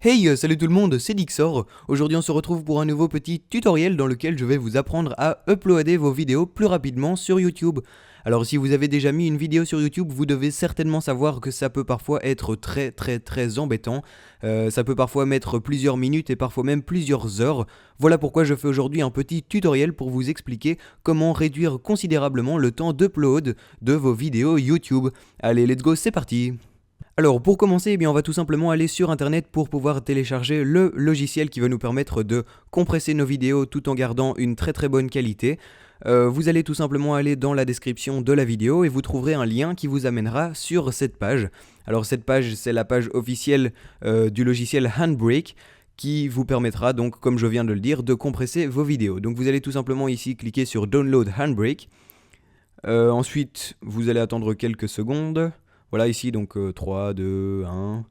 Hey, salut tout le monde, c'est Dixor. Aujourd'hui on se retrouve pour un nouveau petit tutoriel dans lequel je vais vous apprendre à uploader vos vidéos plus rapidement sur YouTube. Alors si vous avez déjà mis une vidéo sur YouTube, vous devez certainement savoir que ça peut parfois être très embêtant. Ça peut parfois mettre plusieurs minutes et parfois même plusieurs heures. Voilà pourquoi je fais aujourd'hui un petit tutoriel pour vous expliquer comment réduire considérablement le temps d'upload de vos vidéos YouTube. Allez, let's go, c'est parti! Alors pour commencer, on va tout simplement aller sur internet pour pouvoir télécharger le logiciel qui va nous permettre de compresser nos vidéos tout en gardant une très bonne qualité. Vous allez tout simplement aller dans la description de la vidéo et vous trouverez un lien qui vous amènera sur cette page. Alors cette page, c'est la page officielle du logiciel Handbrake qui vous permettra donc, comme je viens de le dire, de compresser vos vidéos. Donc vous allez tout simplement ici cliquer sur Download Handbrake. Ensuite, vous allez attendre quelques secondes. Voilà ici donc 3, 2, 1.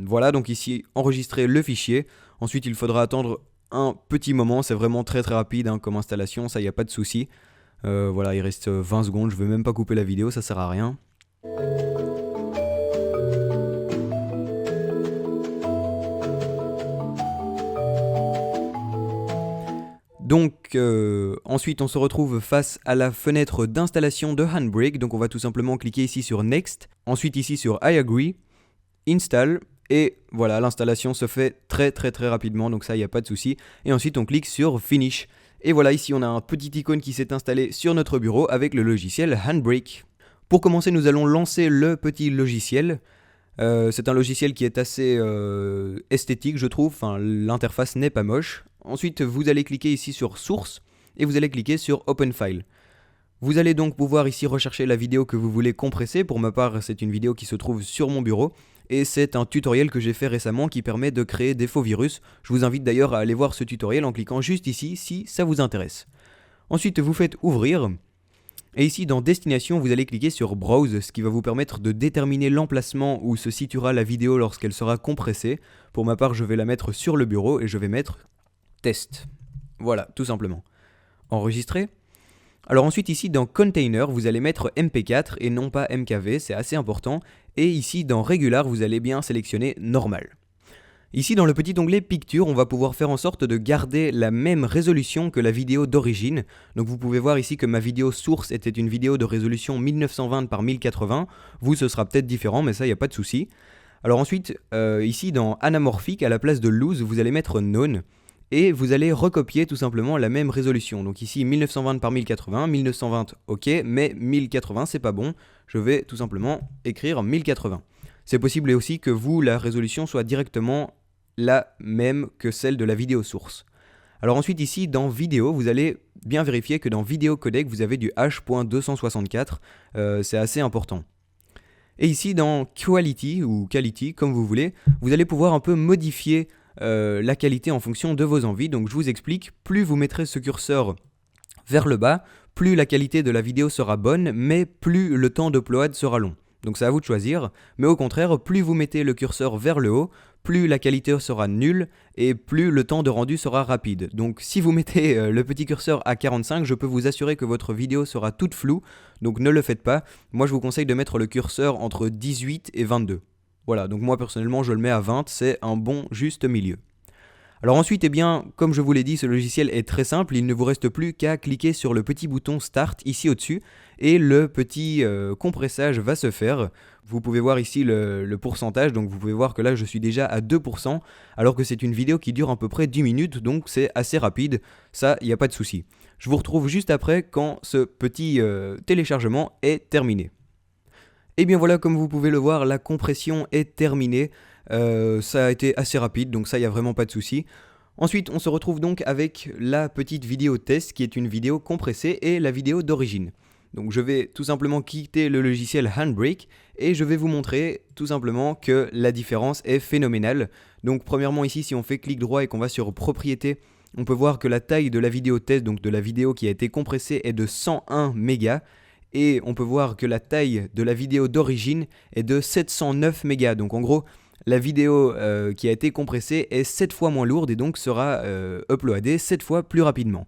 Voilà donc ici enregistrer le fichier. Ensuite il faudra attendre un petit moment, c'est vraiment très rapide comme installation, ça y a pas de souci. Voilà, il reste 20 secondes, je vais même pas couper la vidéo, ça sert à rien. Donc ensuite on se retrouve face à la fenêtre d'installation de Handbrake, donc on va tout simplement cliquer ici sur Next, ensuite ici sur I agree, Install, et voilà, l'installation se fait très rapidement, donc ça il n'y a pas de souci, et ensuite on clique sur Finish, et voilà ici on a un petit icône qui s'est installé sur notre bureau avec le logiciel Handbrake. Pour commencer nous allons lancer le petit logiciel. C'est un logiciel qui est assez esthétique je trouve, l'interface n'est pas moche. Ensuite vous allez cliquer ici sur Source et vous allez cliquer sur Open File. Vous allez donc pouvoir ici rechercher la vidéo que vous voulez compresser. Pour ma part c'est une vidéo qui se trouve sur mon bureau et c'est un tutoriel que j'ai fait récemment qui permet de créer des faux virus. Je vous invite d'ailleurs à aller voir ce tutoriel en cliquant juste ici si ça vous intéresse. Ensuite vous faites ouvrir. Et ici dans Destination, vous allez cliquer sur Browse, ce qui va vous permettre de déterminer l'emplacement où se situera la vidéo lorsqu'elle sera compressée. Pour ma part, je vais la mettre sur le bureau et je vais mettre Test. Voilà, tout simplement. Enregistrer. Alors ensuite ici dans Container, vous allez mettre MP4 et non pas MKV, c'est assez important. Et ici dans Regular, vous allez bien sélectionner Normal. Ici dans le petit onglet Picture, on va pouvoir faire en sorte de garder la même résolution que la vidéo d'origine. Donc vous pouvez voir ici que ma vidéo source était une vidéo de résolution 1920 par 1080. Vous, ce sera peut-être différent, mais ça, il n'y a pas de souci. Alors ensuite, ici dans Anamorphic, à la place de Loose, vous allez mettre None. Et vous allez recopier tout simplement la même résolution. Donc ici 1920 par 1080, 1920 ok, mais 1080 c'est pas bon. Je vais tout simplement écrire 1080. C'est possible aussi que vous, la résolution soit directement la même que celle de la vidéo source. Alors ensuite ici dans vidéo, vous allez bien vérifier que dans vidéo codec vous avez du H.264, c'est assez important. Et ici dans quality ou quality comme vous voulez, vous allez pouvoir un peu modifier la qualité en fonction de vos envies. Donc je vous explique, plus vous mettrez ce curseur vers le bas, plus la qualité de la vidéo sera bonne, mais plus le temps d'upload sera long. Donc c'est à vous de choisir, mais au contraire, plus vous mettez le curseur vers le haut, plus la qualité sera nulle et plus le temps de rendu sera rapide. Donc si vous mettez le petit curseur à 45, je peux vous assurer que votre vidéo sera toute floue, donc ne le faites pas. Moi je vous conseille de mettre le curseur entre 18 et 22. Voilà, donc moi personnellement je le mets à 20, c'est un bon juste milieu. Alors ensuite, comme je vous l'ai dit, ce logiciel est très simple, il ne vous reste plus qu'à cliquer sur le petit bouton Start ici au-dessus et le petit compressage va se faire. Vous pouvez voir ici le pourcentage, donc vous pouvez voir que là je suis déjà à 2%, alors que c'est une vidéo qui dure à peu près 10 minutes, donc c'est assez rapide, ça, il n'y a pas de souci. Je vous retrouve juste après quand ce petit téléchargement est terminé. Et bien voilà, comme vous pouvez le voir, la compression est terminée. Ça a été assez rapide, donc ça, il n'y a vraiment pas de souci. Ensuite, on se retrouve donc avec la petite vidéo test qui est une vidéo compressée et la vidéo d'origine. Donc je vais tout simplement quitter le logiciel Handbrake et je vais vous montrer tout simplement que la différence est phénoménale. Donc premièrement ici, si on fait clic droit et qu'on va sur Propriétés, on peut voir que la taille de la vidéo test, donc de la vidéo qui a été compressée, est de 101 mégas. Et on peut voir que la taille de la vidéo d'origine est de 709 mégas. Donc en gros, la vidéo qui a été compressée est 7 fois moins lourde et donc sera uploadée 7 fois plus rapidement.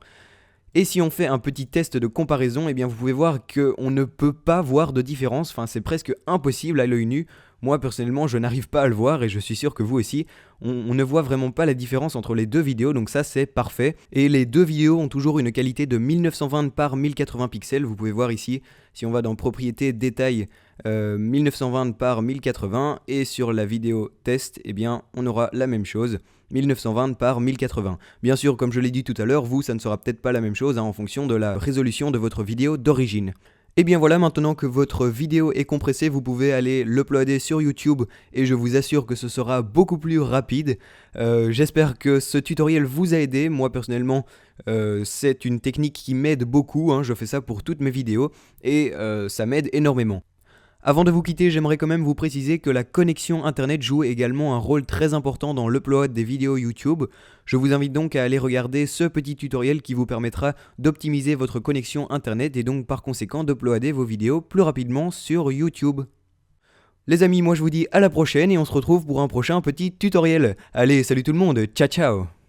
Et si on fait un petit test de comparaison, vous pouvez voir qu'on ne peut pas voir de différence, c'est presque impossible à l'œil nu. Moi personnellement je n'arrive pas à le voir et je suis sûr que vous aussi. On ne voit vraiment pas la différence entre les deux vidéos, donc ça c'est parfait. Et les deux vidéos ont toujours une qualité de 1920 par 1080 pixels, vous pouvez voir ici, si on va dans propriété détail, 1920 par 1080, et sur la vidéo test, eh bien on aura la même chose, 1920 par 1080. Bien sûr, comme je l'ai dit tout à l'heure, vous ça ne sera peut-être pas la même chose en fonction de la résolution de votre vidéo d'origine. Et bien voilà, maintenant que votre vidéo est compressée, vous pouvez aller l'uploader sur YouTube et je vous assure que ce sera beaucoup plus rapide. J'espère que ce tutoriel vous a aidé. Moi personnellement, c'est une technique qui m'aide beaucoup, hein. Je fais ça pour toutes mes vidéos et ça m'aide énormément. Avant de vous quitter, j'aimerais quand même vous préciser que la connexion internet joue également un rôle très important dans l'upload des vidéos YouTube. Je vous invite donc à aller regarder ce petit tutoriel qui vous permettra d'optimiser votre connexion internet et donc par conséquent d'uploader vos vidéos plus rapidement sur YouTube. Les amis, moi je vous dis à la prochaine et on se retrouve pour un prochain petit tutoriel. Allez, salut tout le monde, ciao ciao!